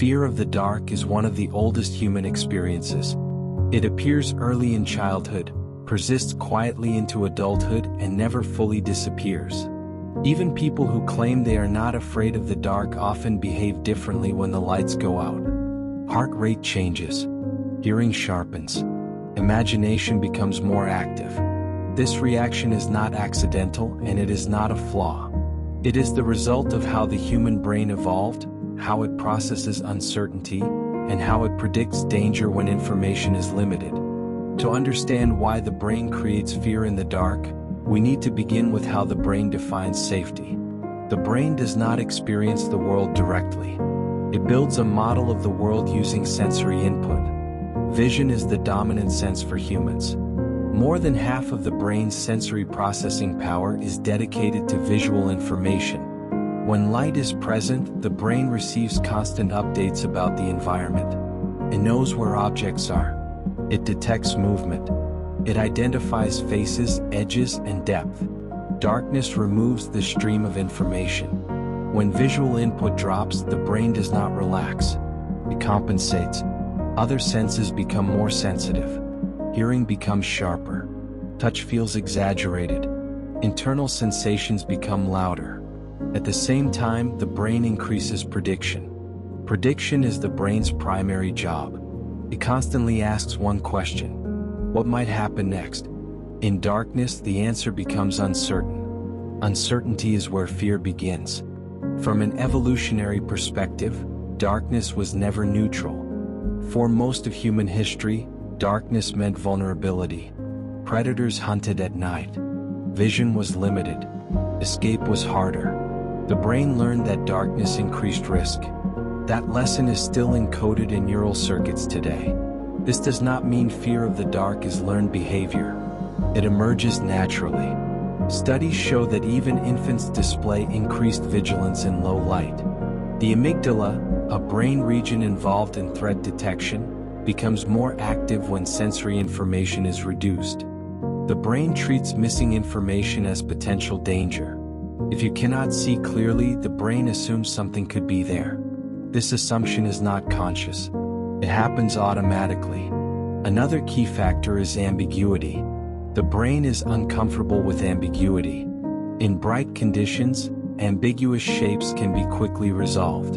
Fear of the dark is one of the oldest human experiences. It appears early in childhood, persists quietly into adulthood, and never fully disappears. Even people who claim they are not afraid of the dark often behave differently when the lights go out. Heart rate changes. Hearing sharpens. Imagination becomes more active. This reaction is not accidental, and it is not a flaw. It is the result of how the human brain evolved, how it processes uncertainty, and how it predicts danger when information is limited. To understand why the brain creates fear in the dark, we need to begin with how the brain defines safety. The brain does not experience the world directly. It builds a model of the world using sensory input. Vision is the dominant sense for humans. More than half of the brain's sensory processing power is dedicated to visual information. When light is present, the brain receives constant updates about the environment. It knows where objects are. It detects movement. It identifies faces, edges, and depth. Darkness removes the stream of information. When visual input drops, the brain does not relax. It compensates. Other senses become more sensitive. Hearing becomes sharper. Touch feels exaggerated. Internal sensations become louder. At the same time, the brain increases prediction. Prediction is the brain's primary job. It constantly asks one question: what might happen next? In darkness, the answer becomes uncertain. Uncertainty is where fear begins. From an evolutionary perspective, darkness was never neutral. For most of human history, darkness meant vulnerability. Predators hunted at night. Vision was limited. Escape was harder. The brain learned that darkness increased risk. That lesson is still encoded in neural circuits today. This does not mean fear of the dark is learned behavior. It emerges naturally. Studies show that even infants display increased vigilance in low light. The amygdala, a brain region involved in threat detection, becomes more active when sensory information is reduced. The brain treats missing information as potential danger. If you cannot see clearly, the brain assumes something could be there. This assumption is not conscious. It happens automatically. Another key factor is ambiguity. The brain is uncomfortable with ambiguity. In bright conditions, ambiguous shapes can be quickly resolved.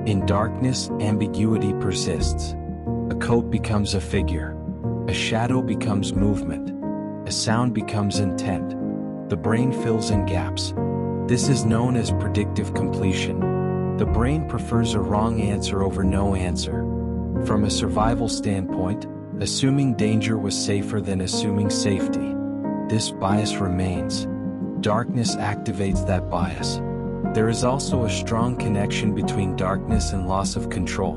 In darkness, ambiguity persists. A coat becomes a figure. A shadow becomes movement. A sound becomes intent. The brain fills in gaps. This is known as predictive completion. The brain prefers a wrong answer over no answer. From a survival standpoint, assuming danger was safer than assuming safety. This bias remains. Darkness activates that bias. There is also a strong connection between darkness and loss of control.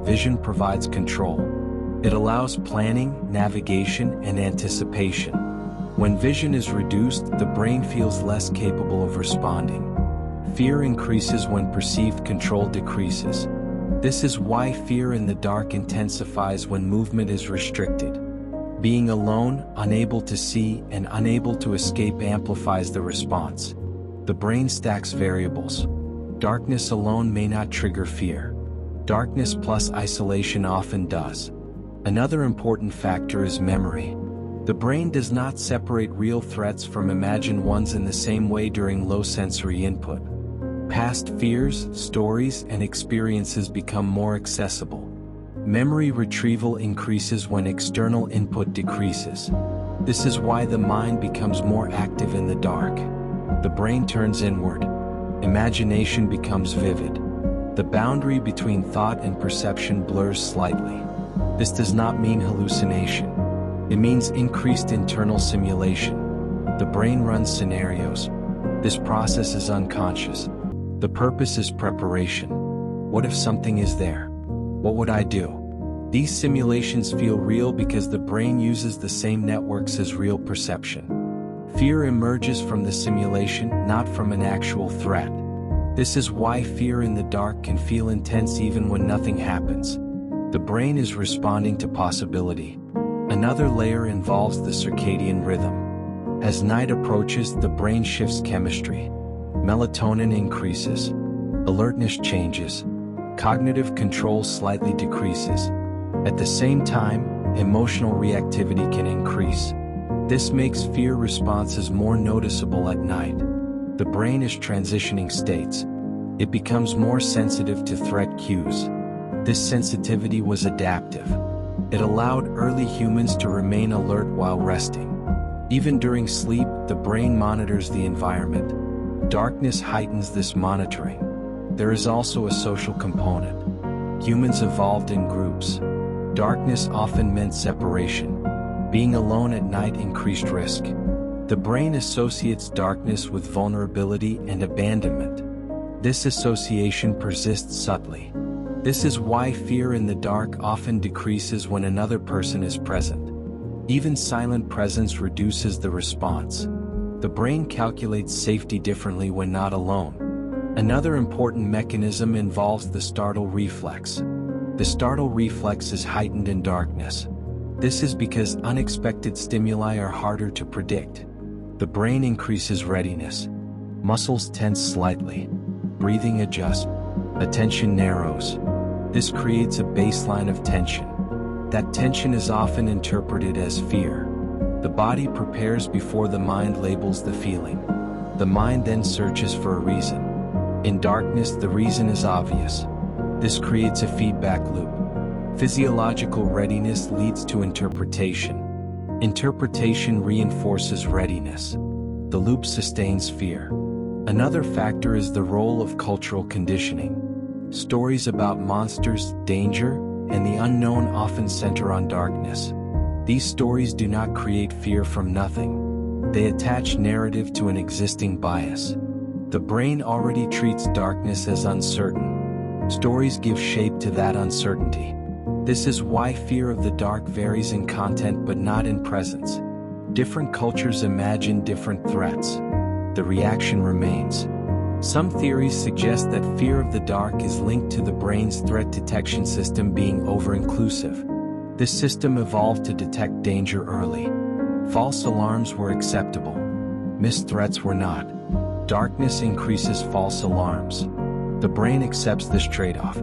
Vision provides control. It allows planning, navigation, and anticipation. When vision is reduced, the brain feels less capable of responding. Fear increases when perceived control decreases. This is why fear in the dark intensifies when movement is restricted. Being alone, unable to see, and unable to escape amplifies the response. The brain stacks variables. Darkness alone may not trigger fear. Darkness plus isolation often does. Another important factor is memory. The brain does not separate real threats from imagined ones in the same way during low sensory input. Past fears, stories, and experiences become more accessible. Memory retrieval increases when external input decreases. This is why the mind becomes more active in the dark. The brain turns inward. Imagination becomes vivid. The boundary between thought and perception blurs slightly. This does not mean hallucination. It means increased internal simulation. The brain runs scenarios. This process is unconscious. The purpose is preparation. What if something is there? What would I do? These simulations feel real because the brain uses the same networks as real perception. Fear emerges from the simulation, not from an actual threat. This is why fear in the dark can feel intense even when nothing happens. The brain is responding to possibility. Another layer involves the circadian rhythm. As night approaches, the brain shifts chemistry. Melatonin increases. Alertness changes. Cognitive control slightly decreases. At the same time, emotional reactivity can increase. This makes fear responses more noticeable at night. The brain is transitioning states. It becomes more sensitive to threat cues. This sensitivity was adaptive. It allowed early humans to remain alert while resting. Even during sleep, the brain monitors the environment. Darkness heightens this monitoring. There is also a social component. Humans evolved in groups. Darkness often meant separation. Being alone at night increased risk. The brain associates darkness with vulnerability and abandonment. This association persists subtly. This is why fear in the dark often decreases when another person is present. Even silent presence reduces the response. The brain calculates safety differently when not alone. Another important mechanism involves the startle reflex. The startle reflex is heightened in darkness. This is because unexpected stimuli are harder to predict. The brain increases readiness. Muscles tense slightly. Breathing adjusts. Attention narrows. This creates a baseline of tension. That tension is often interpreted as fear. The body prepares before the mind labels the feeling. The mind then searches for a reason. In darkness, the reason is obvious. This creates a feedback loop. Physiological readiness leads to interpretation. Interpretation reinforces readiness. The loop sustains fear. Another factor is the role of cultural conditioning. Stories about monsters, danger, and the unknown often center on darkness. These stories do not create fear from nothing. They attach narrative to an existing bias. The brain already treats darkness as uncertain. Stories give shape to that uncertainty. This is why fear of the dark varies in content but not in presence. Different cultures imagine different threats. The reaction remains. Some theories suggest that fear of the dark is linked to the brain's threat detection system being over-inclusive. This system evolved to detect danger early. False alarms were acceptable. Missed threats were not. Darkness increases false alarms. The brain accepts this trade-off.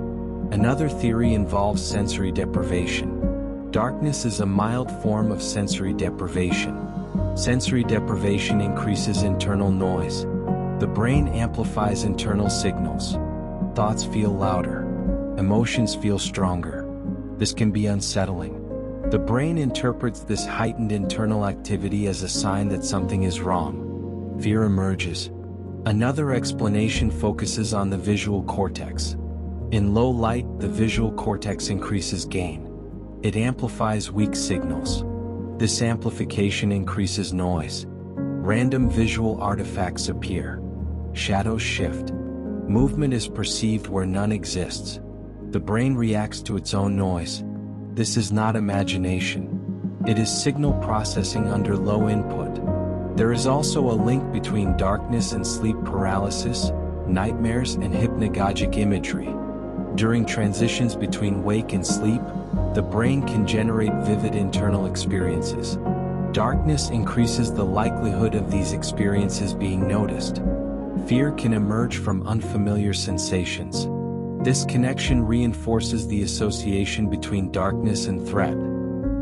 Another theory involves sensory deprivation. Darkness is a mild form of sensory deprivation. Sensory deprivation increases internal noise. The brain amplifies internal signals. Thoughts feel louder. Emotions feel stronger. This can be unsettling. The brain interprets this heightened internal activity as a sign that something is wrong. Fear emerges. Another explanation focuses on the visual cortex. In low light, the visual cortex increases gain. It amplifies weak signals. This amplification increases noise. Random visual artifacts appear. Shadows shift. Movement is perceived where none exists. The brain reacts to its own noise. This is not imagination. It is signal processing under low input. There is also a link between darkness and sleep paralysis, nightmares, and hypnagogic imagery. During transitions between wake and sleep, the brain can generate vivid internal experiences. Darkness increases the likelihood of these experiences being noticed. Fear can emerge from unfamiliar sensations. This connection reinforces the association between darkness and threat.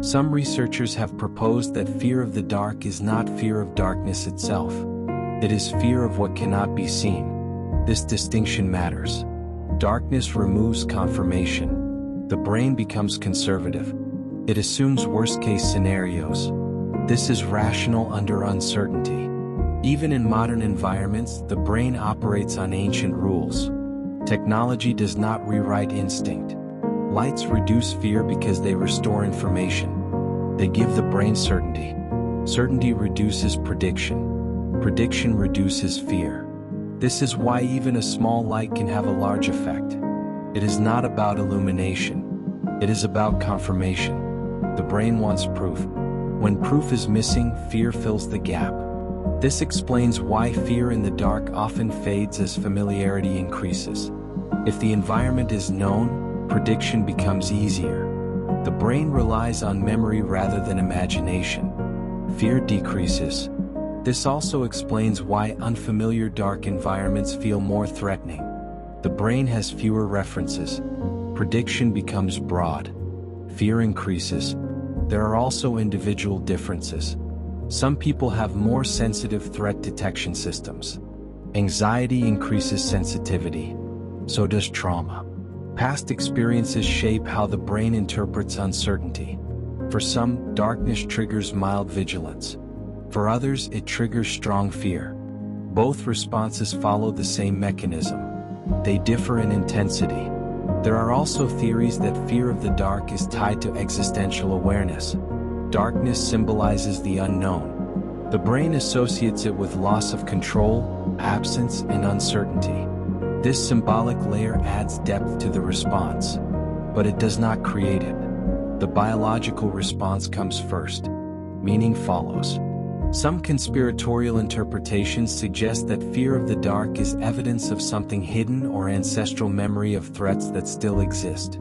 Some researchers have proposed that fear of the dark is not fear of darkness itself. It is fear of what cannot be seen. This distinction matters. Darkness removes confirmation. The brain becomes conservative. It assumes worst-case scenarios. This is rational under uncertainty. Even in modern environments, the brain operates on ancient rules. Technology does not rewrite instinct. Lights reduce fear because they restore information. They give the brain certainty. Certainty reduces prediction. Prediction reduces fear. This is why even a small light can have a large effect. It is not about illumination. It is about confirmation. The brain wants proof. When proof is missing, fear fills the gap. This explains why fear in the dark often fades as familiarity increases. If the environment is known, prediction becomes easier. The brain relies on memory rather than imagination. Fear decreases. This also explains why unfamiliar dark environments feel more threatening. The brain has fewer references. Prediction becomes broad. Fear increases. There are also individual differences. Some people have more sensitive threat detection systems. Anxiety increases sensitivity. So does trauma. Past experiences shape how the brain interprets uncertainty. For some, darkness triggers mild vigilance. For others, it triggers strong fear. Both responses follow the same mechanism. They differ in intensity. There are also theories that fear of the dark is tied to existential awareness. Darkness symbolizes the unknown. The brain associates it with loss of control, absence, and uncertainty. This symbolic layer adds depth to the response, but it does not create it. The biological response comes first. Meaning follows. Some conspiratorial interpretations suggest that fear of the dark is evidence of something hidden or ancestral memory of threats that still exist.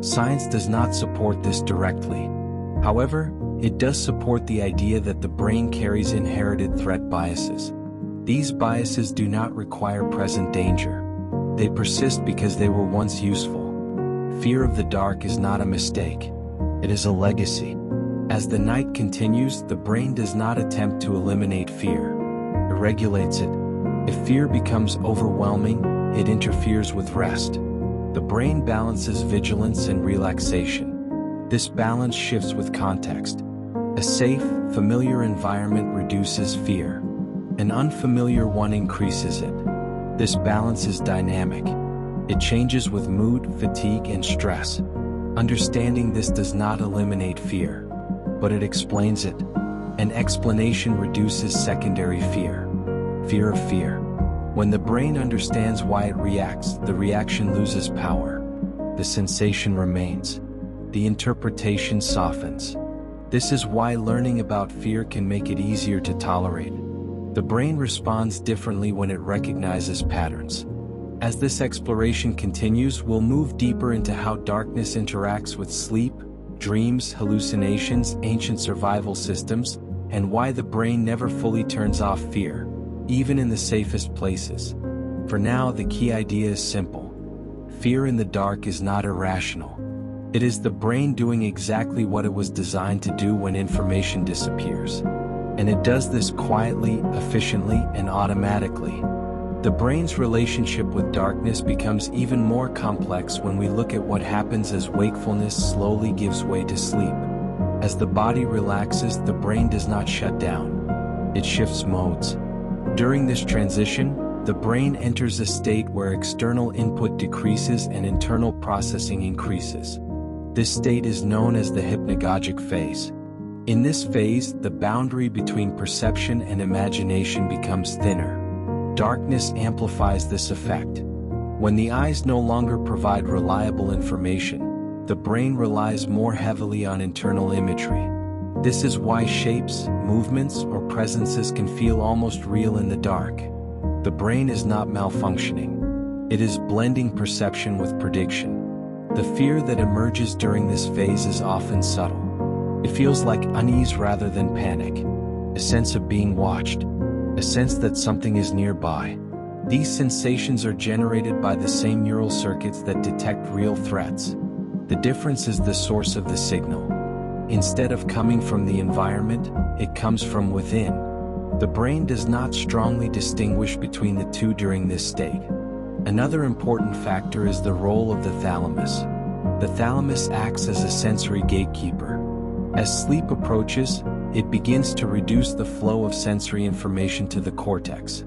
Science does not support this directly. However, it does support the idea that the brain carries inherited threat biases. These biases do not require present danger. They persist because they were once useful. Fear of the dark is not a mistake. It is a legacy. As the night continues, the brain does not attempt to eliminate fear. It regulates it. If fear becomes overwhelming, it interferes with rest. The brain balances vigilance and relaxation. This balance shifts with context. A safe, familiar environment reduces fear. An unfamiliar one increases it. This balance is dynamic. It changes with mood, fatigue, and stress. Understanding this does not eliminate fear, but it explains it. An explanation reduces secondary fear. Fear of fear. When the brain understands why it reacts, the reaction loses power. The sensation remains. The interpretation softens. This is why learning about fear can make it easier to tolerate. The brain responds differently when it recognizes patterns. As this exploration continues, we'll move deeper into how darkness interacts with sleep, dreams, hallucinations, ancient survival systems, and why the brain never fully turns off fear, even in the safest places. For now, the key idea is simple. Fear in the dark is not irrational. It is the brain doing exactly what it was designed to do when information disappears. And it does this quietly, efficiently, and automatically. The brain's relationship with darkness becomes even more complex when we look at what happens as wakefulness slowly gives way to sleep. As the body relaxes, the brain does not shut down. It shifts modes. During this transition, the brain enters a state where external input decreases and internal processing increases. This state is known as the hypnagogic phase. In this phase, the boundary between perception and imagination becomes thinner. Darkness amplifies this effect. When the eyes no longer provide reliable information, the brain relies more heavily on internal imagery. This is why shapes, movements, or presences can feel almost real in the dark. The brain is not malfunctioning. It is blending perception with prediction. The fear that emerges during this phase is often subtle. It feels like unease rather than panic, a sense of being watched, a sense that something is nearby. These sensations are generated by the same neural circuits that detect real threats. The difference is the source of the signal. Instead of coming from the environment, it comes from within. The brain does not strongly distinguish between the two during this state. Another important factor is the role of the thalamus. The thalamus acts as a sensory gatekeeper. As sleep approaches, it begins to reduce the flow of sensory information to the cortex.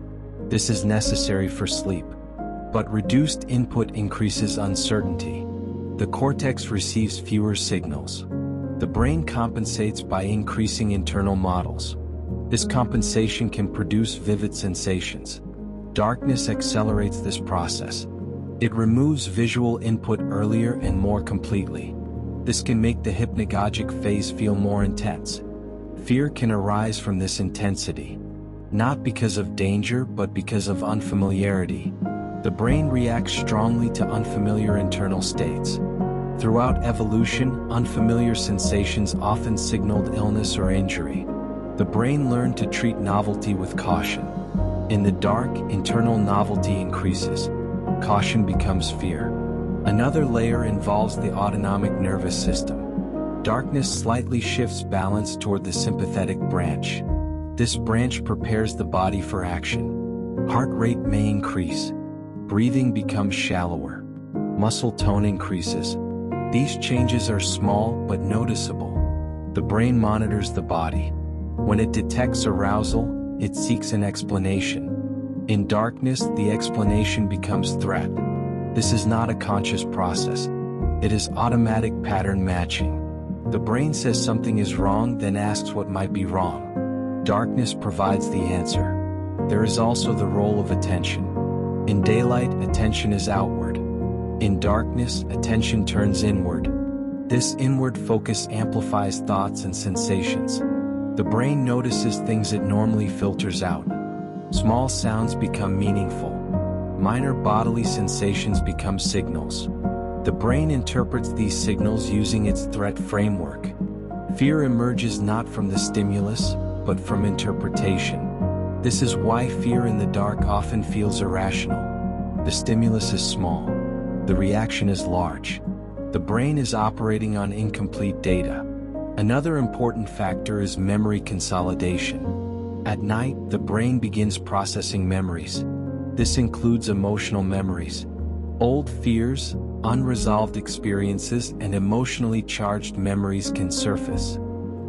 This is necessary for sleep. But reduced input increases uncertainty. The cortex receives fewer signals. The brain compensates by increasing internal models. This compensation can produce vivid sensations. Darkness accelerates this process. It removes visual input earlier and more completely. This can make the hypnagogic phase feel more intense. Fear can arise from this intensity, not because of danger but because of unfamiliarity. The brain reacts strongly to unfamiliar internal states. Throughout evolution, unfamiliar sensations often signaled illness or injury. The brain learned to treat novelty with caution. In the dark, internal novelty increases. caution becomes fear. Another layer involves the autonomic nervous system. Darkness slightly shifts balance toward the sympathetic branch. This branch prepares the body for action. Heart rate may increase. Breathing becomes shallower. Muscle tone increases. These changes are small but noticeable. The brain monitors the body. When it detects arousal, it seeks an explanation. In darkness, the explanation becomes threat. This is not a conscious process. It is automatic pattern matching. The brain says something is wrong, then asks what might be wrong. Darkness provides the answer. There is also the role of attention. In daylight, attention is outward. In darkness, attention turns inward. This inward focus amplifies thoughts and sensations. The brain notices things it normally filters out. Small sounds become meaningful. Minor bodily sensations become signals. The brain interprets these signals using its threat framework. Fear emerges not from the stimulus, but from interpretation. This is why fear in the dark often feels irrational. The stimulus is small. The reaction is large. The brain is operating on incomplete data. Another important factor is memory consolidation. At night, the brain begins processing memories. This includes emotional memories. Old fears, unresolved experiences, and emotionally charged memories can surface.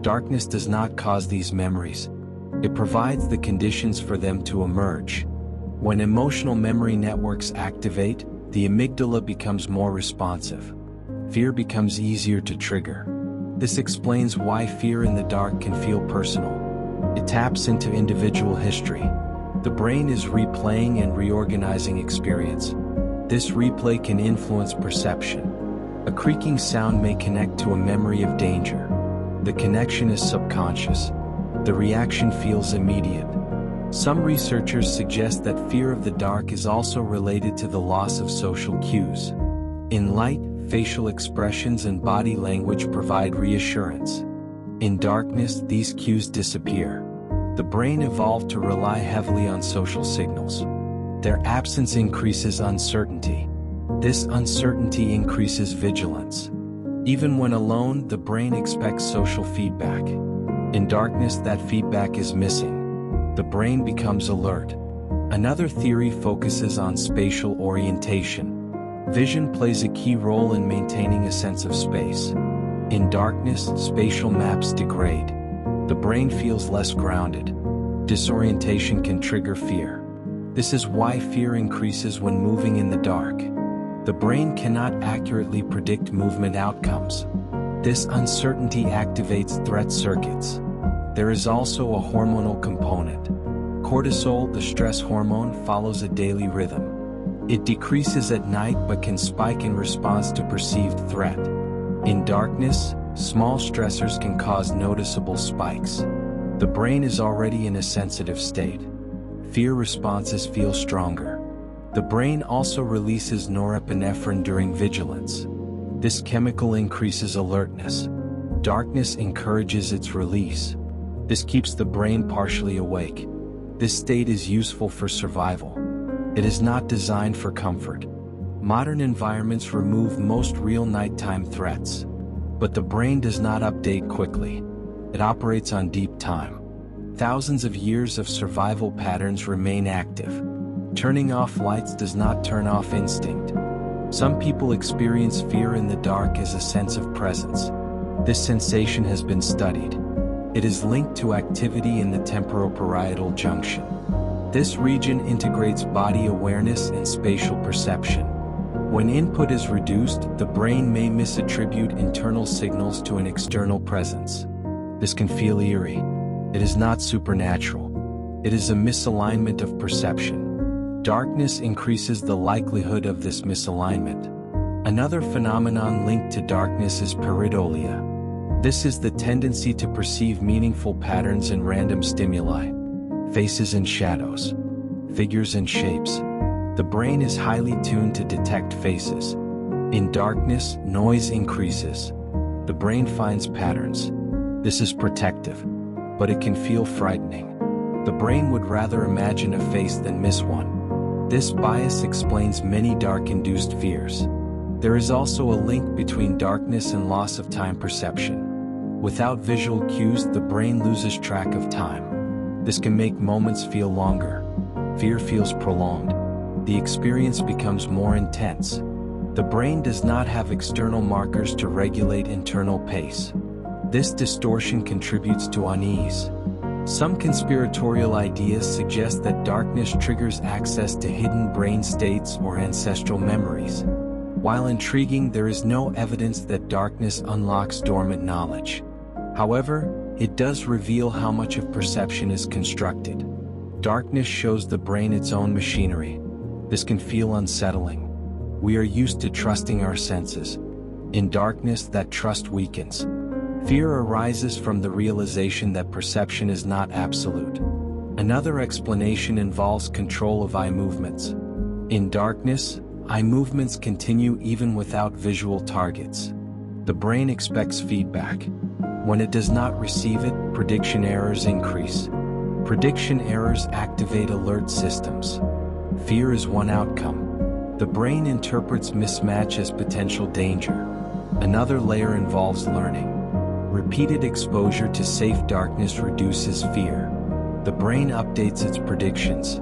Darkness does not cause these memories. It provides the conditions for them to emerge. When emotional memory networks activate, the amygdala becomes more responsive. Fear becomes easier to trigger. This explains why fear in the dark can feel personal. It taps into individual history. The brain is replaying and reorganizing experience. This replay can influence perception. A creaking sound may connect to a memory of danger. The connection is subconscious. The reaction feels immediate. Some researchers suggest that fear of the dark is also related to the loss of social cues. In light, facial expressions and body language provide reassurance. In darkness, these cues disappear. The brain evolved to rely heavily on social signals. Their absence increases uncertainty. This uncertainty increases vigilance. Even when alone, the brain expects social feedback. In darkness, that feedback is missing. The brain becomes alert. Another theory focuses on spatial orientation. Vision plays a key role in maintaining a sense of space. In darkness, spatial maps degrade. The brain feels less grounded. Disorientation can trigger fear. This is why fear increases when moving in the dark. The brain cannot accurately predict movement outcomes. This uncertainty activates threat circuits. There is also a hormonal component. Cortisol, the stress hormone, follows a daily rhythm. It decreases at night but can spike in response to perceived threat. In darkness, small stressors can cause noticeable spikes. The brain is already in a sensitive state. Fear responses feel stronger. The brain also releases norepinephrine during vigilance. This chemical increases alertness. Darkness encourages its release. This keeps the brain partially awake. This state is useful for survival. It is not designed for comfort. Modern environments remove most real nighttime threats. But the brain does not update quickly. It operates on deep time. Thousands of years of survival patterns remain active. Turning off lights does not turn off instinct. Some people experience fear in the dark as a sense of presence. This sensation has been studied. It is linked to activity in the temporoparietal junction. This region integrates body awareness and spatial perception. When input is reduced, the brain may misattribute internal signals to an external presence. This can feel eerie. It is not supernatural. It is a misalignment of perception. Darkness increases the likelihood of this misalignment. Another phenomenon linked to darkness is pareidolia. This is the tendency to perceive meaningful patterns in random stimuli. Faces and shadows. Figures and shapes. The brain is highly tuned to detect faces. In darkness, noise increases. The brain finds patterns. This is protective, but it can feel frightening. The brain would rather imagine a face than miss one. This bias explains many dark-induced fears. There is also a link between darkness and loss of time perception. Without visual cues, the brain loses track of time. This can make moments feel longer. Fear feels prolonged. The experience becomes more intense. The brain does not have external markers to regulate internal pace. This distortion contributes to unease. Some conspiratorial ideas suggest that darkness triggers access to hidden brain states or ancestral memories. While intriguing, there is no evidence that darkness unlocks dormant knowledge. However, it does reveal how much of perception is constructed. Darkness shows the brain its own machinery. This can feel unsettling. We are used to trusting our senses. In darkness, that trust weakens. Fear arises from the realization that perception is not absolute. Another explanation involves control of eye movements. In darkness, eye movements continue even without visual targets. The brain expects feedback. When it does not receive it, prediction errors increase. Prediction errors activate alert systems. Fear is one outcome. The brain interprets mismatch as potential danger. Another layer involves learning. Repeated exposure to safe darkness reduces fear. The brain updates its predictions.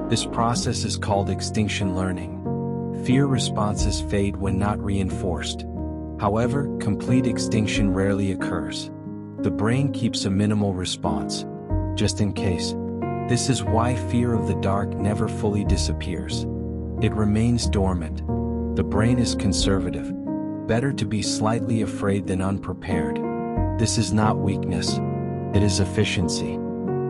This process is called extinction learning. Fear responses fade when not reinforced. However, complete extinction rarely occurs. The brain keeps a minimal response, just in case. This is why fear of the dark never fully disappears. It remains dormant. The brain is conservative. Better to be slightly afraid than unprepared. This is not weakness. It is efficiency.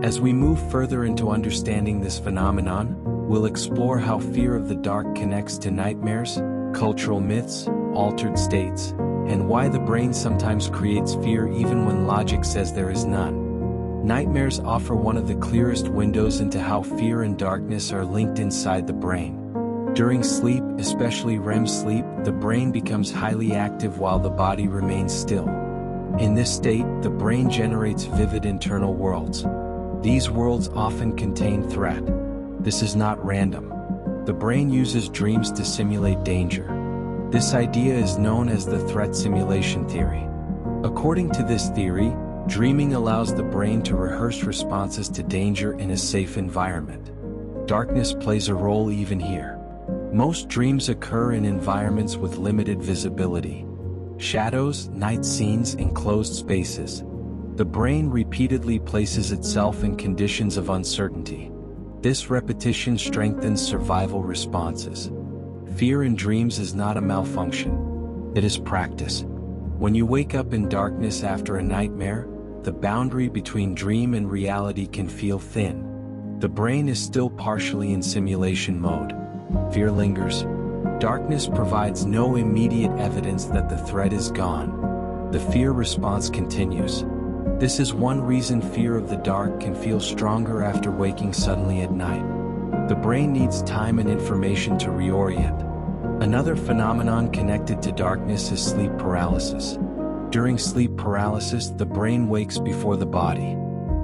As we move further into understanding this phenomenon, we'll explore how fear of the dark connects to nightmares, cultural myths, altered states, and why the brain sometimes creates fear even when logic says there is none. Nightmares offer one of the clearest windows into how fear and darkness are linked inside the brain. During sleep, especially REM sleep, the brain becomes highly active while the body remains still. In this state, the brain generates vivid internal worlds. These worlds often contain threat. This is not random. The brain uses dreams to simulate danger. This idea is known as the threat simulation theory. According to this theory, dreaming allows the brain to rehearse responses to danger in a safe environment. Darkness plays a role even here. Most dreams occur in environments with limited visibility. Shadows, night scenes, enclosed spaces. The brain repeatedly places itself in conditions of uncertainty. This repetition strengthens survival responses. Fear in dreams is not a malfunction. It is practice. When you wake up in darkness after a nightmare, the boundary between dream and reality can feel thin. The brain is still partially in simulation mode. Fear lingers. Darkness provides no immediate evidence that the threat is gone. The fear response continues. This is one reason fear of the dark can feel stronger after waking suddenly at night. The brain needs time and information to reorient. Another phenomenon connected to darkness is sleep paralysis. During sleep paralysis, the brain wakes before the body.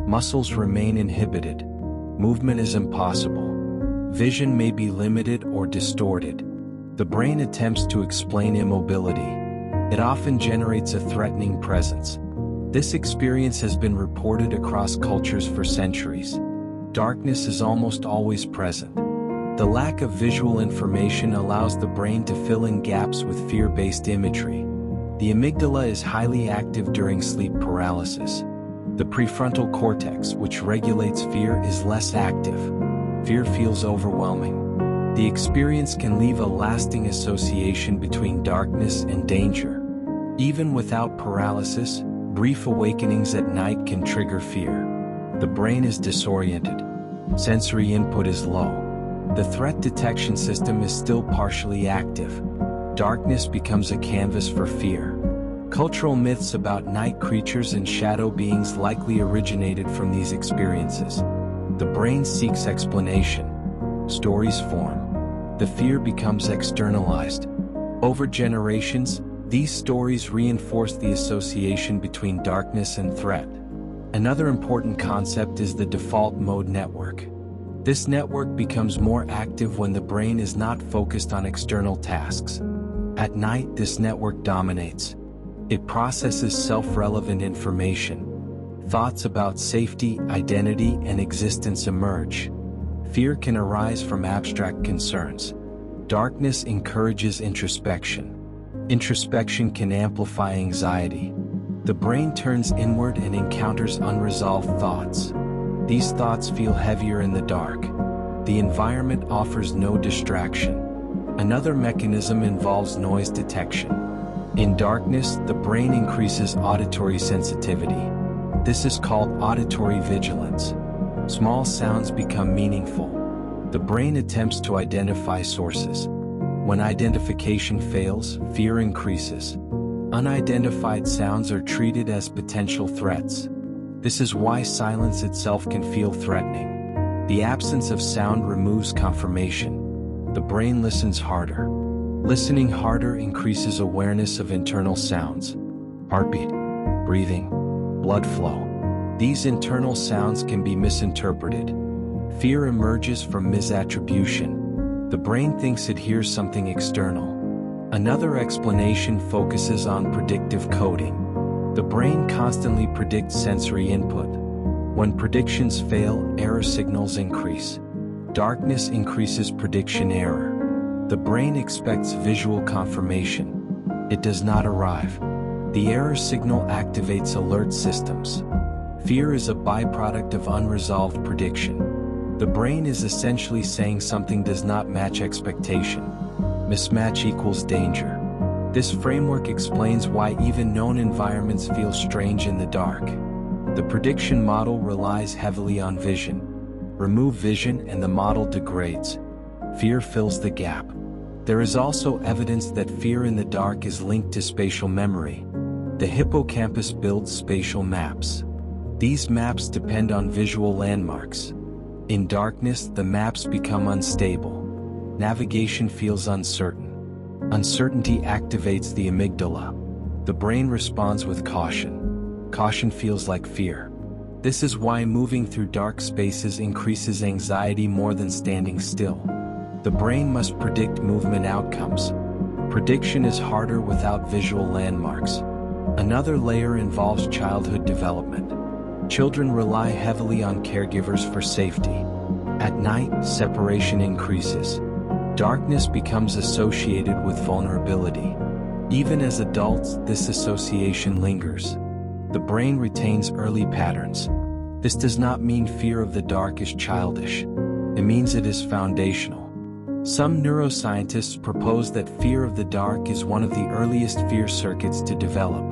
Muscles remain inhibited. Movement is impossible. Vision may be limited or distorted. The brain attempts to explain immobility. It often generates a threatening presence. This experience has been reported across cultures for centuries. Darkness is almost always present. The lack of visual information allows the brain to fill in gaps with fear-based imagery. The amygdala is highly active during sleep paralysis. The prefrontal cortex, which regulates fear, is less active. Fear feels overwhelming. The experience can leave a lasting association between darkness and danger. Even without paralysis, brief awakenings at night can trigger fear. The brain is disoriented. Sensory input is low. The threat detection system is still partially active. Darkness becomes a canvas for fear. Cultural myths about night creatures and shadow beings likely originated from these experiences. The brain seeks explanation. Stories form. The fear becomes externalized. Over generations, these stories reinforce the association between darkness and threat. Another important concept is the default mode network. This network becomes more active when the brain is not focused on external tasks. At night, this network dominates. It processes self-relevant information. Thoughts about safety, identity, and existence emerge. Fear can arise from abstract concerns. Darkness encourages introspection. Introspection can amplify anxiety. The brain turns inward and encounters unresolved thoughts. These thoughts feel heavier in the dark. The environment offers no distraction. Another mechanism involves noise detection. In darkness, the brain increases auditory sensitivity. This is called auditory vigilance. Small sounds become meaningful. The brain attempts to identify sources. When identification fails, fear increases. Unidentified sounds are treated as potential threats. This is why silence itself can feel threatening. The absence of sound removes confirmation. The brain listens harder. Listening harder increases awareness of internal sounds. Heartbeat, breathing, blood flow. These internal sounds can be misinterpreted. Fear emerges from misattribution. The brain thinks it hears something external. Another explanation focuses on predictive coding. The brain constantly predicts sensory input. When predictions fail, error signals increase. Darkness increases prediction error. The brain expects visual confirmation. It does not arrive. The error signal activates alert systems. Fear is a byproduct of unresolved prediction. The brain is essentially saying something does not match expectation. Mismatch equals danger. This framework explains why even known environments feel strange in the dark. The prediction model relies heavily on vision. Remove vision and the model degrades. Fear fills the gap. There is also evidence that fear in the dark is linked to spatial memory. The hippocampus builds spatial maps. These maps depend on visual landmarks. In darkness, the maps become unstable. Navigation feels uncertain. Uncertainty activates the amygdala. The brain responds with caution. Caution feels like fear. This is why moving through dark spaces increases anxiety more than standing still. The brain must predict movement outcomes. Prediction is harder without visual landmarks. Another layer involves childhood development. Children rely heavily on caregivers for safety. At night, separation increases. Darkness becomes associated with vulnerability. Even as adults, this association lingers. The brain retains early patterns. This does not mean fear of the dark is childish. It means it is foundational. Some neuroscientists propose that fear of the dark is one of the earliest fear circuits to develop.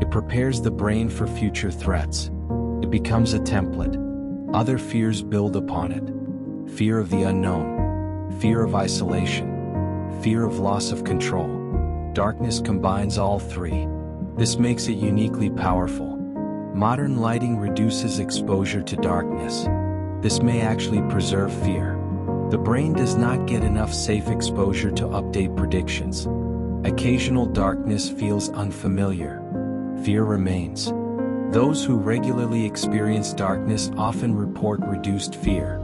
It prepares the brain for future threats. It becomes a template. Other fears build upon it. Fear of the unknown. Fear of isolation. Fear of loss of control. Darkness combines all three. This makes it uniquely powerful. Modern lighting reduces exposure to darkness. This may actually preserve fear. The brain does not get enough safe exposure to update predictions. Occasional darkness feels unfamiliar. Fear remains. Those who regularly experience darkness often report reduced fear.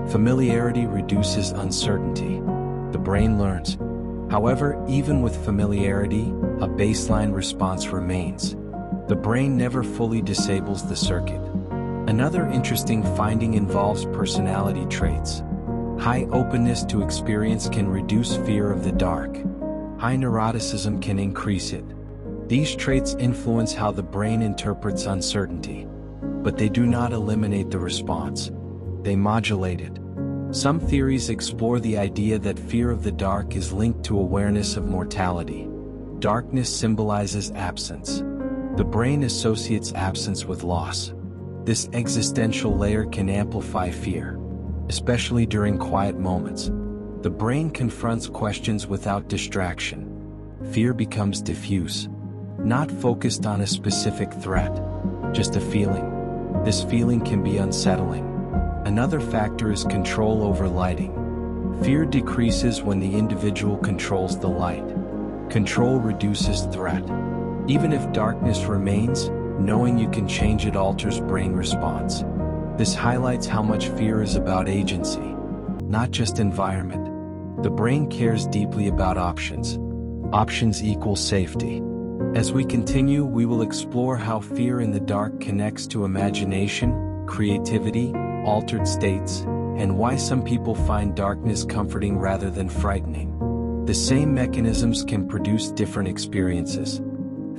Familiarity reduces uncertainty. The brain learns. However, even with familiarity, a baseline response remains. The brain never fully disables the circuit. Another interesting finding involves personality traits. High openness to experience can reduce fear of the dark. High neuroticism can increase it. These traits influence how the brain interprets uncertainty. But they do not eliminate the response. They modulate it. Some theories explore the idea that fear of the dark is linked to awareness of mortality. Darkness symbolizes absence. The brain associates absence with loss. This existential layer can amplify fear, especially during quiet moments. The brain confronts questions without distraction. Fear becomes diffuse, not focused on a specific threat, just a feeling. This feeling can be unsettling. Another factor is control over lighting. Fear decreases when the individual controls the light. Control reduces threat. Even if darkness remains, knowing you can change it alters brain response. This highlights how much fear is about agency, not just environment. The brain cares deeply about options. Options equal safety. As we continue, we will explore how fear in the dark connects to imagination, creativity, altered states, and why some people find darkness comforting rather than frightening. The same mechanisms can produce different experiences.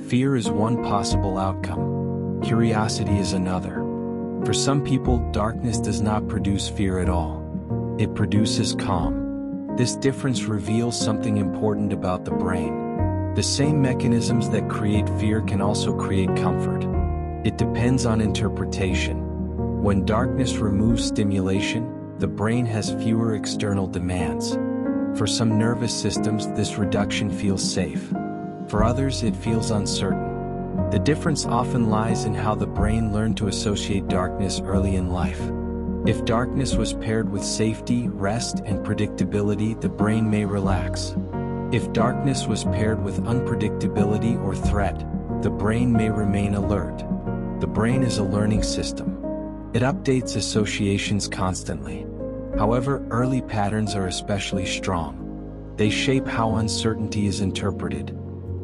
Fear is one possible outcome. Curiosity is another. For some people, darkness does not produce fear at all. It produces calm. This difference reveals something important about the brain. The same mechanisms that create fear can also create comfort. It depends on interpretation. When darkness removes stimulation, the brain has fewer external demands. For some nervous systems, this reduction feels safe. For others, it feels uncertain. The difference often lies in how the brain learned to associate darkness early in life. If darkness was paired with safety, rest, and predictability, the brain may relax. If darkness was paired with unpredictability or threat, the brain may remain alert. The brain is a learning system. It updates associations constantly. However, early patterns are especially strong. They shape how uncertainty is interpreted.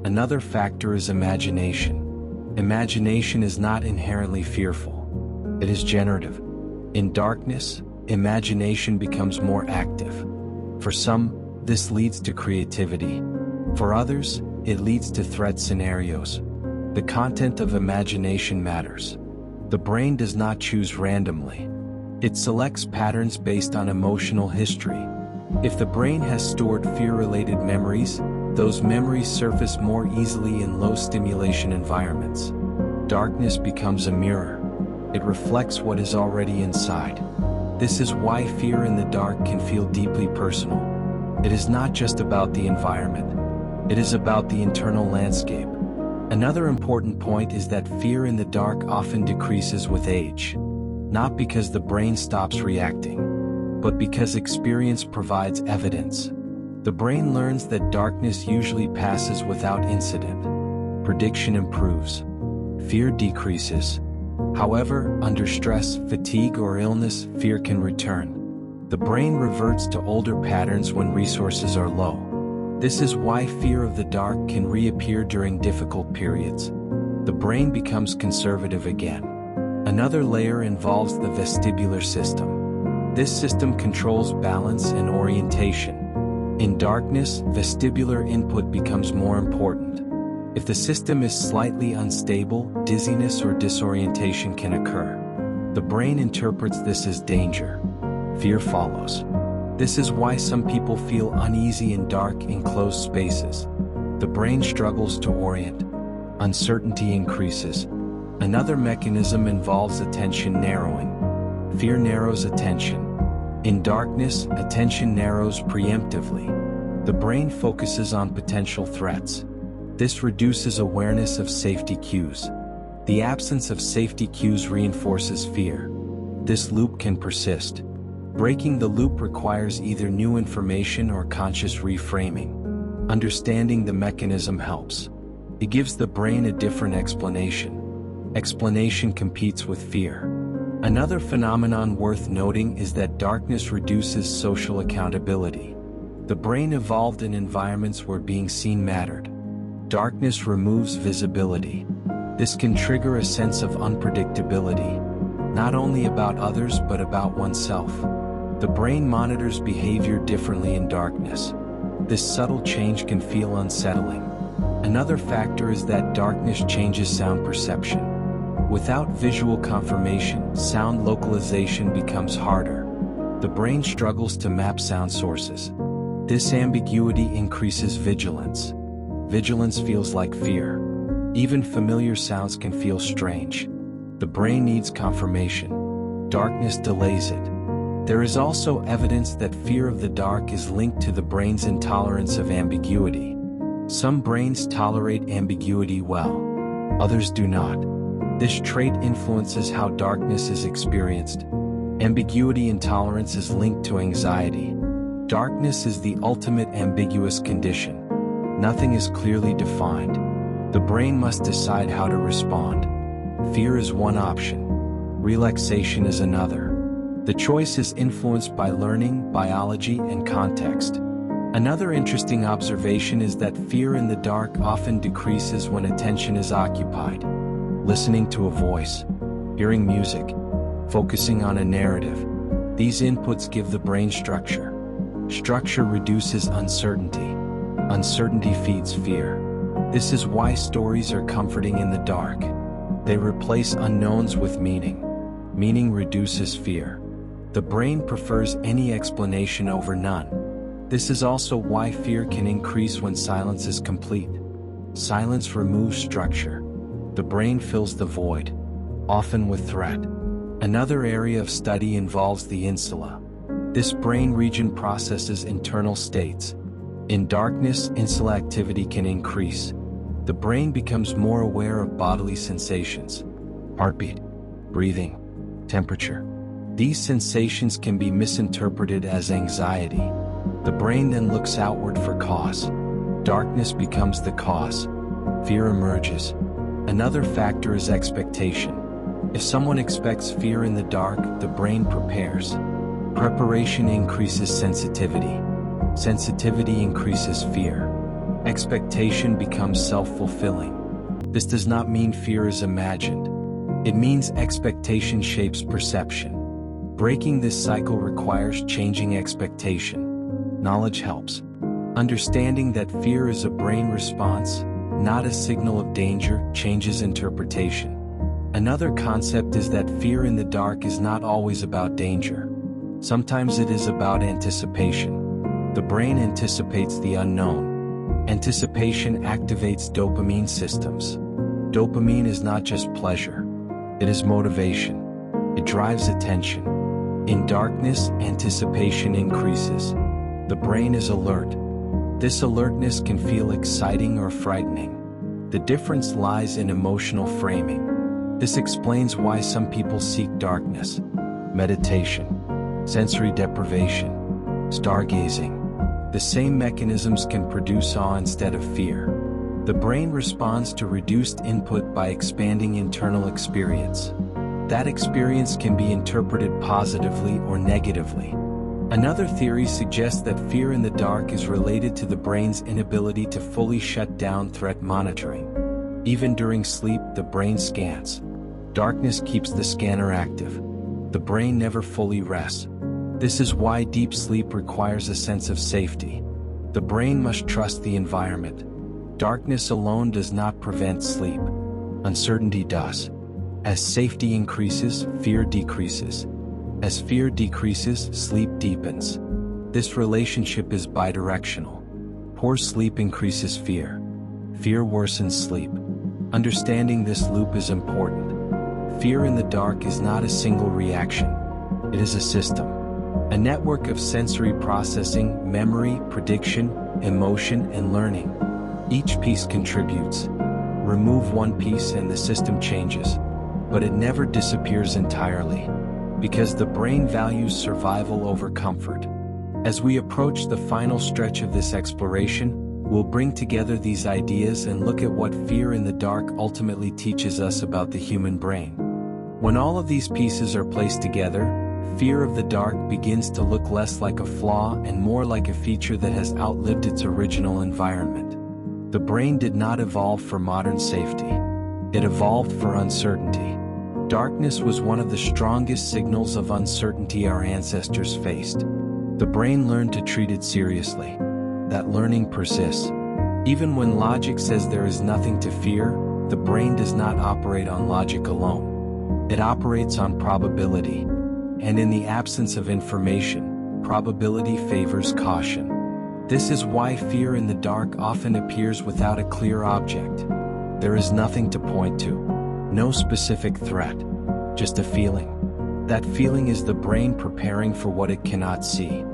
Another factor is imagination. Imagination is not inherently fearful. It is generative. In darkness, imagination becomes more active. For some, this leads to creativity. For others, it leads to threat scenarios. The content of imagination matters. The brain does not choose randomly. It selects patterns based on emotional history. If the brain has stored fear-related memories, those memories surface more easily in low-stimulation environments. Darkness becomes a mirror. It reflects what is already inside. This is why fear in the dark can feel deeply personal. It is not just about the environment. It is about the internal landscape. Another important point is that fear in the dark often decreases with age. Not because the brain stops reacting, but because experience provides evidence. The brain learns that darkness usually passes without incident. Prediction improves. Fear decreases. However, under stress, fatigue, or illness, fear can return. The brain reverts to older patterns when resources are low. This is why fear of the dark can reappear during difficult periods. The brain becomes conservative again. Another layer involves the vestibular system. This system controls balance and orientation. In darkness, vestibular input becomes more important. If the system is slightly unstable, dizziness or disorientation can occur. The brain interprets this as danger. Fear follows. This is why some people feel uneasy in dark, enclosed spaces. The brain struggles to orient. Uncertainty increases. Another mechanism involves attention narrowing. Fear narrows attention. In darkness, attention narrows preemptively. The brain focuses on potential threats. This reduces awareness of safety cues. The absence of safety cues reinforces fear. This loop can persist. Breaking the loop requires either new information or conscious reframing. Understanding the mechanism helps. It gives the brain a different explanation. Explanation competes with fear. Another phenomenon worth noting is that darkness reduces social accountability. The brain evolved in environments where being seen mattered. Darkness removes visibility. This can trigger a sense of unpredictability, not only about others but about oneself. The brain monitors behavior differently in darkness. This subtle change can feel unsettling. Another factor is that darkness changes sound perception. Without visual confirmation, sound localization becomes harder. The brain struggles to map sound sources. This ambiguity increases vigilance. Vigilance feels like fear. Even familiar sounds can feel strange. The brain needs confirmation. Darkness delays it. There is also evidence that fear of the dark is linked to the brain's intolerance of ambiguity. Some brains tolerate ambiguity well. Others do not. This trait influences how darkness is experienced. Ambiguity intolerance is linked to anxiety. Darkness is the ultimate ambiguous condition. Nothing is clearly defined. The brain must decide how to respond. Fear is one option. Relaxation is another. The choice is influenced by learning, biology, and context. Another interesting observation is that fear in the dark often decreases when attention is occupied. Listening to a voice, hearing music, focusing on a narrative. These inputs give the brain structure. Structure reduces uncertainty. Uncertainty feeds fear. This is why stories are comforting in the dark. They replace unknowns with meaning. Meaning reduces fear. The brain prefers any explanation over none. This is also why fear can increase when silence is complete. Silence removes structure. The brain fills the void, often with threat. Another area of study involves the insula. This brain region processes internal states. In darkness, insula activity can increase. The brain becomes more aware of bodily sensations. Heartbeat, breathing, temperature. These sensations can be misinterpreted as anxiety. The brain then looks outward for cause. Darkness becomes the cause. Fear emerges. Another factor is expectation. If someone expects fear in the dark, the brain prepares. Preparation increases sensitivity. Sensitivity increases fear. Expectation becomes self-fulfilling. This does not mean fear is imagined. It means expectation shapes perception. Breaking this cycle requires changing expectation. Knowledge helps. Understanding that fear is a brain response, not a signal of danger, changes interpretation. Another concept is that fear in the dark is not always about danger. Sometimes it is about anticipation. The brain anticipates the unknown. Anticipation activates dopamine systems. Dopamine is not just pleasure. It is motivation. It drives attention. In darkness, anticipation increases. The brain is alert. This alertness can feel exciting or frightening. The difference lies in emotional framing. This explains why some people seek darkness. Meditation, sensory deprivation, stargazing. The same mechanisms can produce awe instead of fear. The brain responds to reduced input by expanding internal experience. That experience can be interpreted positively or negatively. Another theory suggests that fear in the dark is related to the brain's inability to fully shut down threat monitoring. Even during sleep, the brain scans. Darkness keeps the scanner active. The brain never fully rests. This is why deep sleep requires a sense of safety. The brain must trust the environment. Darkness alone does not prevent sleep. Uncertainty does. As safety increases, fear decreases. As fear decreases, sleep deepens. This relationship is bidirectional. Poor sleep increases fear. Fear worsens sleep. Understanding this loop is important. Fear in the dark is not a single reaction. It is a system. A network of sensory processing, memory, prediction, emotion, and learning. Each piece contributes. Remove one piece and the system changes. But it never disappears entirely, because the brain values survival over comfort. As we approach the final stretch of this exploration, we'll bring together these ideas and look at what fear in the dark ultimately teaches us about the human brain. When all of these pieces are placed together, fear of the dark begins to look less like a flaw and more like a feature that has outlived its original environment. The brain did not evolve for modern safety. It evolved for uncertainty. Darkness was one of the strongest signals of uncertainty our ancestors faced. The brain learned to treat it seriously. That learning persists. Even when logic says there is nothing to fear, the brain does not operate on logic alone. It operates on probability. And in the absence of information, probability favors caution. This is why fear in the dark often appears without a clear object. There is nothing to point to. No specific threat, just a feeling. That feeling is the brain preparing for what it cannot see.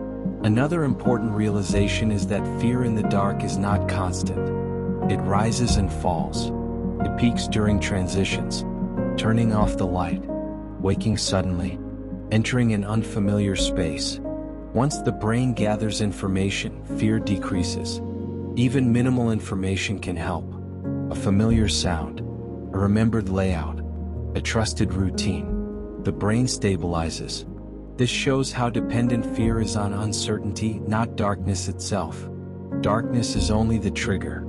Another important realization is that fear in the dark is not constant. It rises and falls. It peaks during transitions, turning off the light, waking suddenly, entering an unfamiliar space. Once the brain gathers information, fear decreases. Even minimal information can help. A familiar sound, a remembered layout, a trusted routine. the brain stabilizes. This shows how dependent fear is on uncertainty, not darkness itself. Darkness is only the trigger.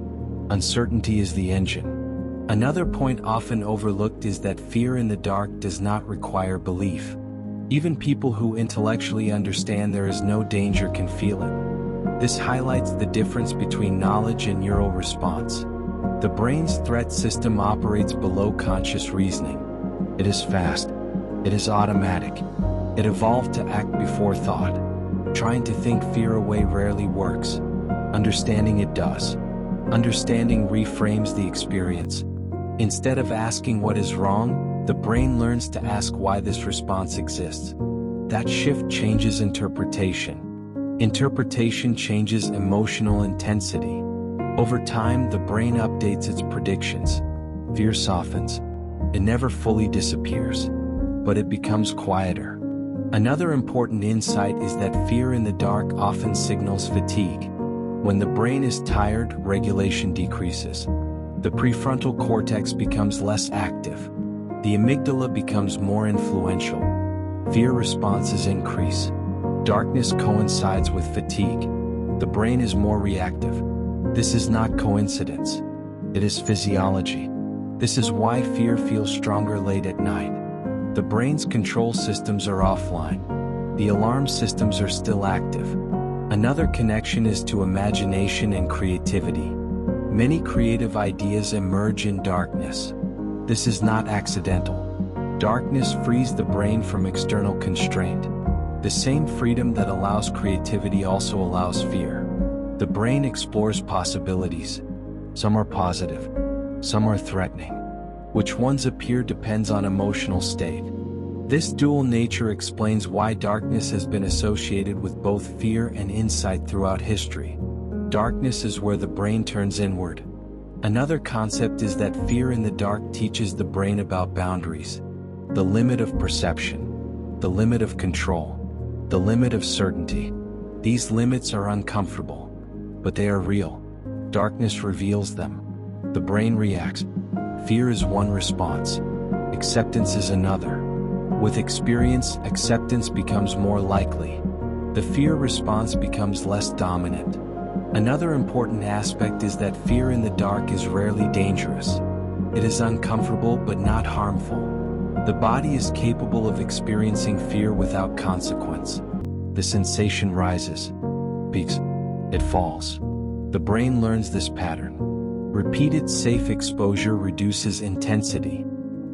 Uncertainty is the engine. Another point often overlooked is that fear in the dark does not require belief. Even people who intellectually understand there is no danger can feel it. This highlights the difference between knowledge and neural response. The brain's threat system operates below conscious reasoning. It is fast. It is automatic. It evolved to act before thought. Trying to think fear away rarely works. Understanding it does. Understanding reframes the experience. Instead of asking what is wrong, the brain learns to ask why this response exists. That shift changes interpretation. Interpretation changes emotional intensity. Over time, the brain updates its predictions. Fear softens. It never fully disappears, but it becomes quieter. Another important insight is that fear in the dark often signals fatigue. When the brain is tired, regulation decreases. The prefrontal cortex becomes less active. The amygdala becomes more influential. Fear responses increase. Darkness coincides with fatigue. The brain is more reactive. This is not coincidence. It is physiology. This is why fear feels stronger late at night. The brain's control systems are offline. The alarm systems are still active. Another connection is to imagination and creativity. Many creative ideas emerge in darkness. This is not accidental. Darkness frees the brain from external constraint. The same freedom that allows creativity also allows fear. The brain explores possibilities. Some are positive, some are threatening. Which ones appear depends on emotional state. This dual nature explains why darkness has been associated with both fear and insight throughout history. Darkness is where the brain turns inward. Another concept is that fear in the dark teaches the brain about boundaries. The limit of perception, the limit of control, the limit of certainty. These limits are uncomfortable, but they are real. Darkness reveals them. The brain reacts. Fear is one response. Acceptance is another. With experience, acceptance becomes more likely. The fear response becomes less dominant. Another important aspect is that fear in the dark is rarely dangerous. It is uncomfortable but not harmful. The body is capable of experiencing fear without consequence. The sensation rises, peaks, it falls. The brain learns this pattern. Repeated safe exposure reduces intensity.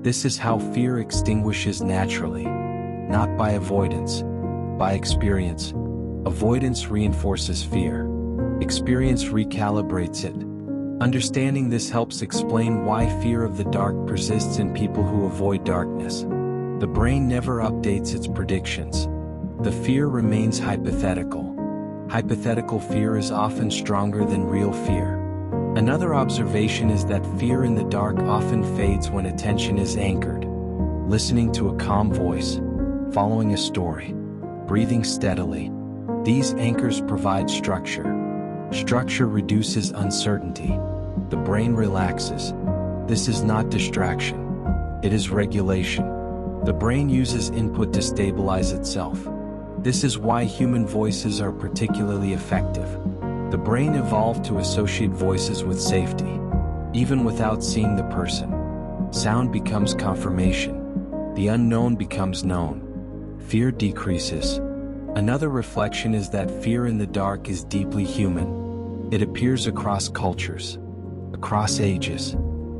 This is how fear extinguishes naturally, not by avoidance, by experience. Avoidance reinforces fear. Experience recalibrates it. Understanding this helps explain why fear of the dark persists in people who avoid darkness. The brain never updates its predictions. The fear remains hypothetical. Hypothetical fear is often stronger than real fear. Another observation is that fear in the dark often fades when attention is anchored. Listening to a calm voice, following a story, breathing steadily. These anchors provide structure. Structure reduces uncertainty. The brain relaxes. This is not distraction. It is regulation. The brain uses input to stabilize itself. This is why human voices are particularly effective. The brain evolved to associate voices with safety. Even without seeing the person, sound becomes confirmation. The unknown becomes known. Fear decreases. Another reflection is that fear in the dark is deeply human. It appears across cultures, across ages,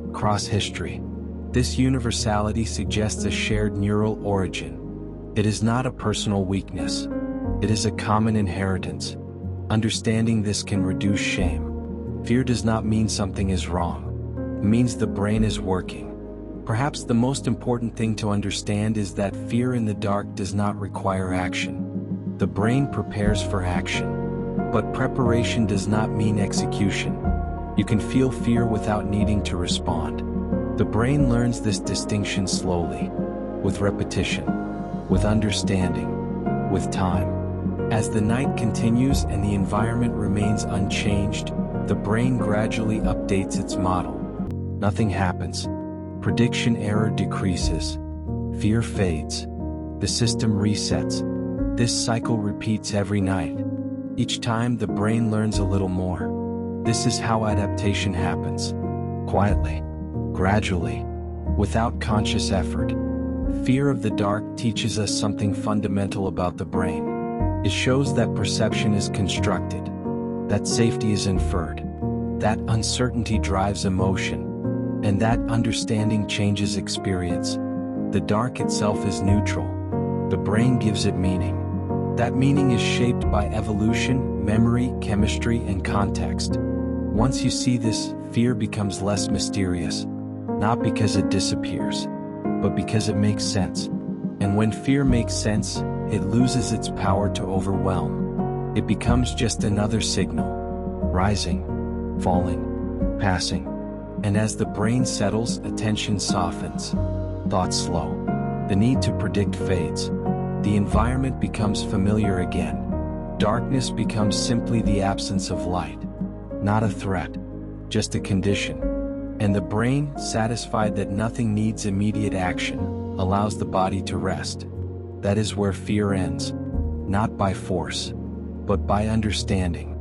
across history. This universality suggests a shared neural origin. It is not a personal weakness. It is a common inheritance. Understanding this can reduce shame. Fear does not mean something is wrong. It means the brain is working. Perhaps the most important thing to understand is that fear in the dark does not require action. The brain prepares for action. But preparation does not mean execution. You can feel fear without needing to respond. The brain learns this distinction slowly, with repetition, with understanding, with time. As the night continues and the environment remains unchanged, the brain gradually updates its model. Nothing happens. Prediction error decreases. Fear fades. the system resets. This cycle repeats every night. Each time the brain learns a little more. This is how adaptation happens. Quietly, gradually, without conscious effort. Fear of the dark teaches us something fundamental about the brain. It shows that perception is constructed, that safety is inferred, that uncertainty drives emotion, and that understanding changes experience. The dark itself is neutral. The brain gives it meaning. That meaning is shaped by evolution, memory, chemistry, and context. Once you see this, fear becomes less mysterious, not because it disappears, but because it makes sense. And when fear makes sense, it loses its power to overwhelm. It becomes just another signal, rising, falling, passing. And as the brain settles, attention softens, thoughts slow. The need to predict fades. The environment becomes familiar again. Darkness becomes simply the absence of light. Not a threat, just a condition. And the brain, satisfied that nothing needs immediate action, allows the body to rest. That is where fear ends. Not by force, but by understanding.